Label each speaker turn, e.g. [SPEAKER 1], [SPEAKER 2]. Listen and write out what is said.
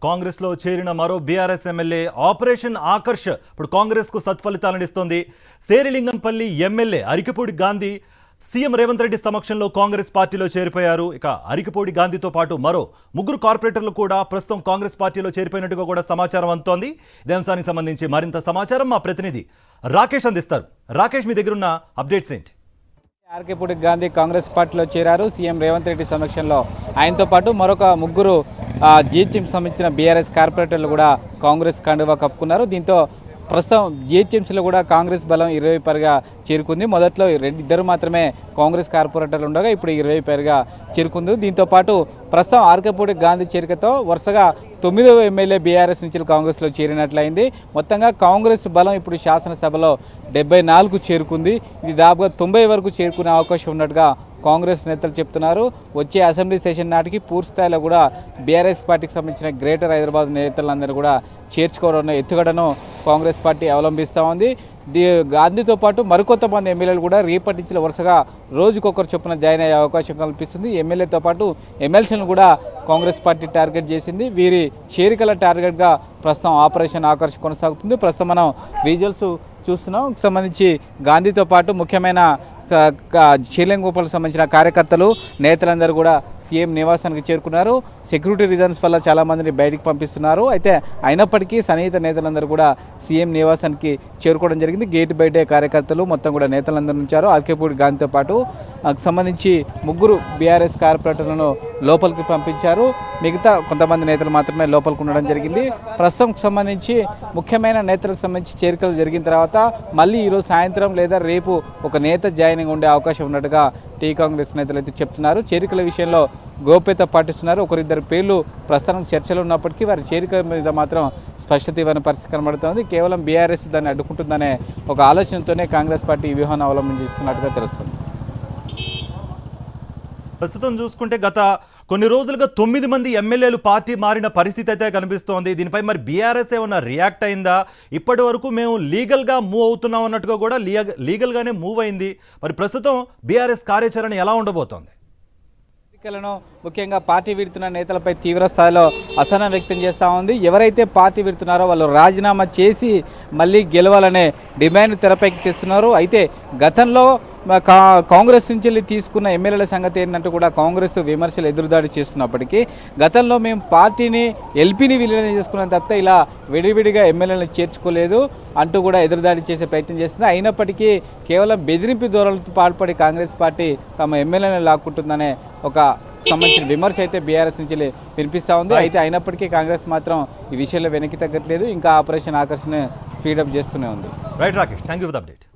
[SPEAKER 1] కాంగ్రెస్ లో చేరిన మరో బీఆర్ఎస్ ఎమ్మెల్యే ఆపరేషన్ ఆకర్ష్ ఇప్పుడు కాంగ్రెస్ కు సత్ఫలితాలను ఇస్తోంది. శేరిలింగంపల్లి ఎమ్మెల్యే అరికపూడి గాంధీ సీఎం రేవంత్ రెడ్డి సమక్షంలో కాంగ్రెస్ పార్టీలో చేరిపోయారు. ఇక అరికపూడి గాంధీతో పాటు మరో ముగ్గురు కార్పొరేటర్లు కూడా ప్రస్తుతం కాంగ్రెస్ పార్టీలో చేరిపోయినట్టుగా కూడా సమాచారం అందుతోంది. ఇదే అంశానికి సంబంధించి మరింత సమాచారం మా ప్రతినిధి రాకేష్ అందిస్తారు. రాకేష్, మీ దగ్గర ఉన్న అప్డేట్స్ ఏంటి?
[SPEAKER 2] అరికపూడి గాంధీ కాంగ్రెస్ పార్టీలో చేరారు. సీఎం రేవంత్ రెడ్డి సమక్షంలో ఆయనతో పాటు మరొక ముగ్గురు జిహెచ్ఎంసీ సంబంధించిన బీఆర్ఎస్ కార్పొరేటర్లు కూడా కాంగ్రెస్ కండువా కప్పుకున్నారు. దీంతో ప్రస్తుతం జిహెచ్ఎంసీలో కూడా కాంగ్రెస్ బలం 20 పైగా చేరుకుంది. మొదట్లో ఇద్దరు మాత్రమే కాంగ్రెస్ కార్పొరేటర్లు ఉండగా ఇప్పుడు 20 పైగా చేరుకుంది. దీంతో పాటు ప్రస్తుతం అరికపూడి గాంధీ చేరికతో వరుసగా 9వ ఎమ్మెల్యే బీఆర్ఎస్ నుంచి కాంగ్రెస్లో చేరినట్లయింది. మొత్తంగా కాంగ్రెస్ బలం ఇప్పుడు శాసనసభలో 74కు చేరుకుంది. ఇది దాదాపుగా 90 వరకు చేరుకునే అవకాశం ఉన్నట్టుగా కాంగ్రెస్ నేతలు చెప్తున్నారు. వచ్చే అసెంబ్లీ సెషన్ నాటికి పూర్తి స్థాయిలో కూడా బీఆర్ఎస్ పార్టీకి సంబంధించిన గ్రేటర్ హైదరాబాద్ నేతలందరూ కూడా చేర్చుకోవడం ఎత్తుగడను కాంగ్రెస్ పార్టీ అవలంబిస్తూ ఉంది. గాంధీతో పాటు మరికొంతమంది ఎమ్మెల్యేలు కూడా రేపటి నుంచి వరుసగా రోజుకొకరు చొప్పున జాయిన్ అయ్యే అవకాశం కల్పిస్తుంది. ఎమ్మెల్యేతో పాటు ఎమ్మెల్సీలను కూడా కాంగ్రెస్ పార్టీ టార్గెట్ చేసింది. వీరి చేరికల టార్గెట్గా ప్రస్తుతం ఆపరేషన్ ఆకర్ష్ కొనసాగుతుంది. ప్రస్తుతం మనం విజువల్స్ చూస్తున్నాం. సంబంధించి గాంధీతో పాటు ముఖ్యమైన శ్రీలంగోపాలకు సంబంధించిన కార్యకర్తలు నేతలందరూ కూడా సీఎం నివాసానికి చేరుకున్నారు. సెక్యూరిటీ రీజన్స్ వల్ల చాలామందిని బయటికి పంపిస్తున్నారు. అయితే అయినప్పటికీ సన్నిహిత నేతలందరూ కూడా సీఎం నివాసానికి చేరుకోవడం జరిగింది. గేటు బయటే కార్యకర్తలు మొత్తం కూడా నేతలందరూ ఉంచారు. అరికపూడి గాంధీతో పాటు సంబంధించి ముగ్గురు బీఆర్ఎస్ కార్పొరేటర్లను లోపలికి పంపించారు. మిగతా కొంతమంది నేతలు మాత్రమే లోపలికి ఉండడం జరిగింది. ప్రస్తుతం సంబంధించి ముఖ్యమైన నేతలకు సంబంధించి చేరికలు జరిగిన తర్వాత మళ్ళీ ఈరోజు సాయంత్రం లేదా రేపు ఒక నేత జాయినింగ్ ఉండే అవకాశం ఉన్నట్టుగా టీ కాంగ్రెస్ నేతలు అయితే చెప్తున్నారు. చేరికల విషయంలో గోప్యత పాటిస్తున్నారు. ఒకరిద్దరు పేర్లు ప్రస్తుతం చర్చలు ఉన్నప్పటికీ వారి చేరిక మీద మాత్రం స్పష్టత ఇవ్వని పరిస్థితి కనబడుతోంది. కేవలం బీఆర్ఎస్ దాన్ని అడ్డుకుంటుందనే ఒక ఆలోచనతోనే కాంగ్రెస్ పార్టీ ఈ వ్యూహాన్ని అవలంబిస్తున్నట్టుగా తెలుస్తుంది.
[SPEAKER 1] ప్రస్తుతం చూసుకుంటే గత కొన్ని రోజులుగా 9 మంది ఎమ్మెల్యేలు పార్టీ మారిన పరిస్థితి అయితే కనిపిస్తోంది. దీనిపై మరి బీఆర్ఎస్ ఏమన్నా రియాక్ట్ అయిందా? ఇప్పటి వరకు మేము లీగల్గా మూవ్ అవుతున్నాం అన్నట్టుగా కూడా లీగల్గానే మూవ్ అయింది. మరి ప్రస్తుతం బీఆర్ఎస్ కార్యాచరణ ఎలా ఉండబోతోంది?
[SPEAKER 2] ఎన్నికలను ముఖ్యంగా పార్టీ విడుతున్న నేతలపై తీవ్ర స్థాయిలో అసహనం వ్యక్తం చేస్తూ ఉంది. ఎవరైతే పార్టీ విడుతున్నారో వాళ్ళు రాజీనామా చేసి మళ్ళీ గెలవాలనే డిమాండ్ తెరపైకి తెస్తున్నారు. అయితే గతంలో కాంగ్రెస్ నుంచి తీసుకున్న ఎమ్మెల్యేల సంగతి ఏంటంటే కూడా కాంగ్రెస్ విమర్శలు ఎదురుదాడి చేస్తున్నప్పటికీ గతంలో మేము పార్టీని ఎల్పీని విలీనం చేసుకున్నాం తప్పితే ఇలా విడివిడిగా ఎమ్మెల్యేలను చేర్చుకోలేదు అంటూ కూడా ఎదురుదాడి చేసే ప్రయత్నం చేస్తుంది. అయినప్పటికీ కేవలం బెదిరింపు ధోరణులతో పాల్పడి కాంగ్రెస్ పార్టీ తమ ఎమ్మెల్యేలను లాక్కుంటుందనే ఒక సంబంధించిన విమర్శ అయితే బీఆర్ఎస్ నుంచి వినిపిస్తూ ఉంది. అయితే అయినప్పటికీ కాంగ్రెస్ మాత్రం ఈ విషయంలో వెనక్కి తగ్గట్లేదు. ఇంకా ఆపరేషన్ ఆకర్షణ స్పీడప్ చేస్తూనే ఉంది.
[SPEAKER 1] Right Rakesh, thank you for the update.